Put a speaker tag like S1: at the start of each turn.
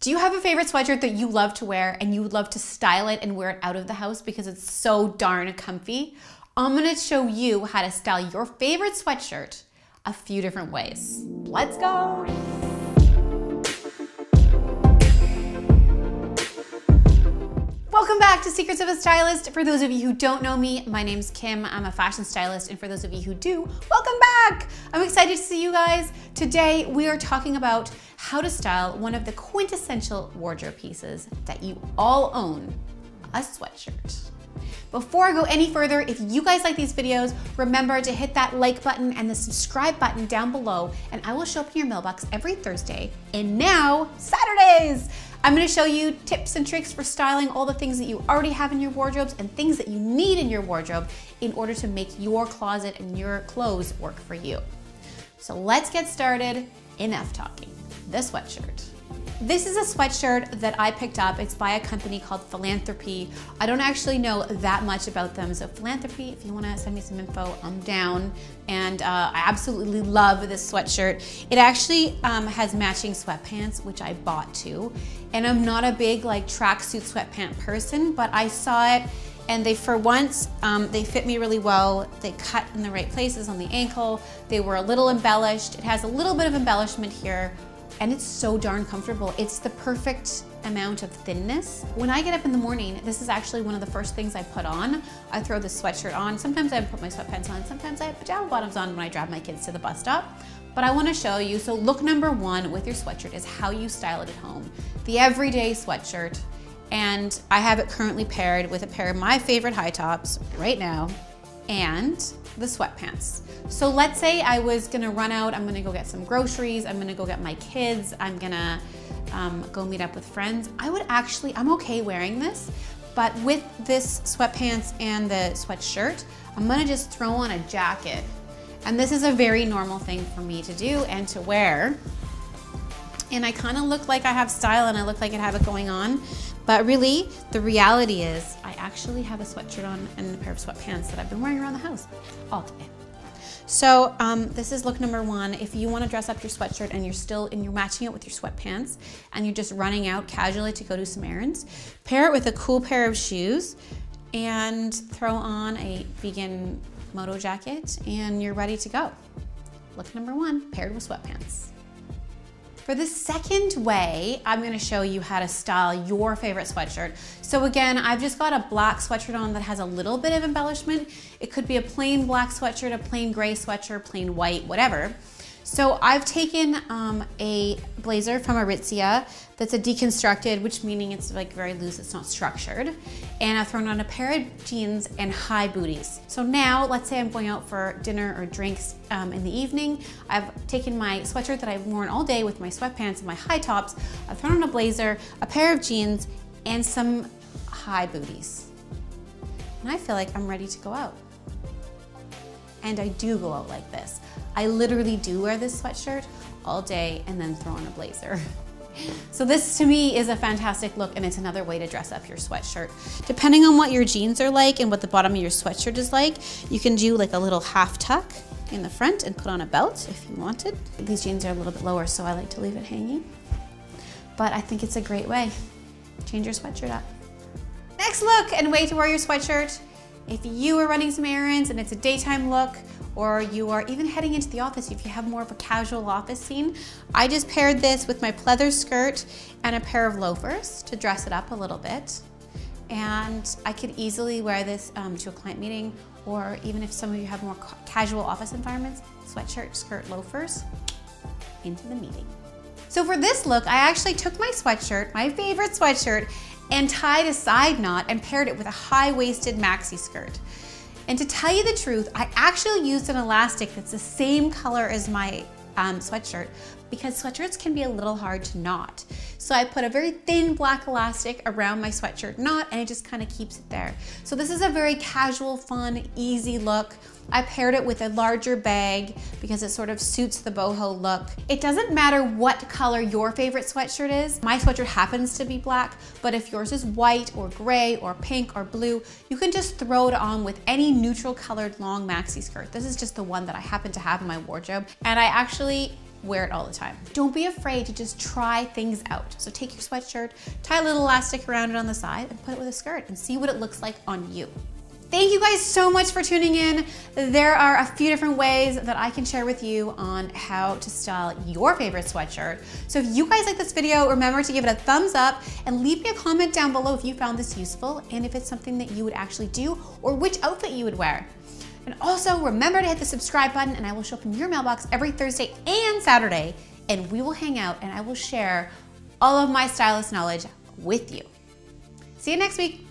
S1: Do you have a favorite sweatshirt that you love to wear and you would love to style it and wear it out of the house because it's so darn comfy? I'm gonna show you how to style your favorite sweatshirt a few different ways. Let's go. Welcome back to Secrets of a Stylist. For those of you who don't know me, my name's Kim. I'm a fashion stylist, and for those of you who do, welcome back. I'm excited to see you guys. Today, we are talking about how to style one of the quintessential wardrobe pieces that you all own, a sweatshirt. Before I go any further, if you guys like these videos, remember to hit that like button and the subscribe button down below, and I will show up in your mailbox every Thursday, and now Saturdays. I'm gonna show you tips and tricks for styling all the things that you already have in your wardrobes and things that you need in your wardrobe in order to make your closet and your clothes work for you. So let's get started. Enough talking. The sweatshirt. This is a sweatshirt that I picked up. It's by a company called Philanthropy. I don't actually know that much about them, so Philanthropy, if you wanna send me some info, I'm down. And I absolutely love this sweatshirt. It actually has matching sweatpants, which I bought too. And I'm not a big like tracksuit sweatpant person, but I saw it and they, for once, they fit me really well. They cut in the right places on the ankle. They were a little embellished. It has a little bit of embellishment here. And it's so darn comfortable. It's the perfect amount of thinness. When I get up in the morning, this is actually one of the first things I put on. I throw this sweatshirt on. Sometimes I put my sweatpants on. Sometimes I have pajama bottoms on when I drive my kids to the bus stop. But I wanna show you, so look number one with your sweatshirt is how you style it at home. The everyday sweatshirt. And I have it currently paired with a pair of my favorite high tops right now and the sweatpants. So let's say I was gonna run out, I'm gonna go get some groceries, I'm gonna go get my kids, I'm gonna go meet up with friends. I'm okay wearing this, but with this sweatpants and the sweatshirt, I'm gonna just throw on a jacket. And this is a very normal thing for me to do and to wear. And I kind of look like I have style and I look like I have it going on. But really, the reality is I actually have a sweatshirt on and a pair of sweatpants that I've been wearing around the house all day. So this is look number one. If you want to dress up your sweatshirt and you're matching it with your sweatpants and you're just running out casually to go do some errands, pair it with a cool pair of shoes and throw on a vegan moto jacket and you're ready to go. Look number one, paired with sweatpants. For the second way, I'm gonna show you how to style your favorite sweatshirt. So again, I've just got a black sweatshirt on that has a little bit of embellishment. It could be a plain black sweatshirt, a plain gray sweatshirt, plain white, whatever. So I've taken a blazer from Aritzia that's a deconstructed, which meaning it's like very loose, it's not structured. And I've thrown on a pair of jeans and high booties. So now, let's say I'm going out for dinner or drinks in the evening. I've taken my sweatshirt that I've worn all day with my sweatpants and my high tops. I've thrown on a blazer, a pair of jeans, and some high booties. And I feel like I'm ready to go out. And I do go out like this. I literally do wear this sweatshirt all day and then throw on a blazer. So this to me is a fantastic look, and it's another way to dress up your sweatshirt. Depending on what your jeans are like and what the bottom of your sweatshirt is like, you can do like a little half tuck in the front and put on a belt if you wanted. These jeans are a little bit lower, so I like to leave it hanging. But I think it's a great way. Change your sweatshirt up. Next look and way to wear your sweatshirt. If you are running some errands and it's a daytime look, or you are even heading into the office if you have more of a casual office scene, I just paired this with my pleather skirt and a pair of loafers to dress it up a little bit. And I could easily wear this to a client meeting, or even if some of you have more casual office environments, sweatshirt, skirt, loafers, into the meeting. So for this look, I actually took my sweatshirt, my favorite sweatshirt, and tied a side knot and paired it with a high-waisted maxi skirt. And to tell you the truth, I actually used an elastic that's the same color as my sweatshirt, because sweatshirts can be a little hard to knot. So I put a very thin black elastic around my sweatshirt knot, and it just kind of keeps it there. So this is a very casual, fun, easy look. I paired it with a larger bag because it sort of suits the boho look. It doesn't matter what color your favorite sweatshirt is. My sweatshirt happens to be black, but if yours is white or gray or pink or blue, you can just throw it on with any neutral colored long maxi skirt. This is just the one that I happen to have in my wardrobe. And I actually wear it all the time. Don't be afraid to just try things out. So take your sweatshirt, tie a little elastic around it on the side and put it with a skirt and see what it looks like on you. Thank you guys so much for tuning in. There are a few different ways that I can share with you on how to style your favorite sweatshirt. So if you guys like this video, remember to give it a thumbs up and leave me a comment down below if you found this useful and if it's something that you would actually do or which outfit you would wear. And also remember to hit the subscribe button and I will show up in your mailbox every Thursday and Saturday and we will hang out and I will share all of my stylist knowledge with you. See you next week.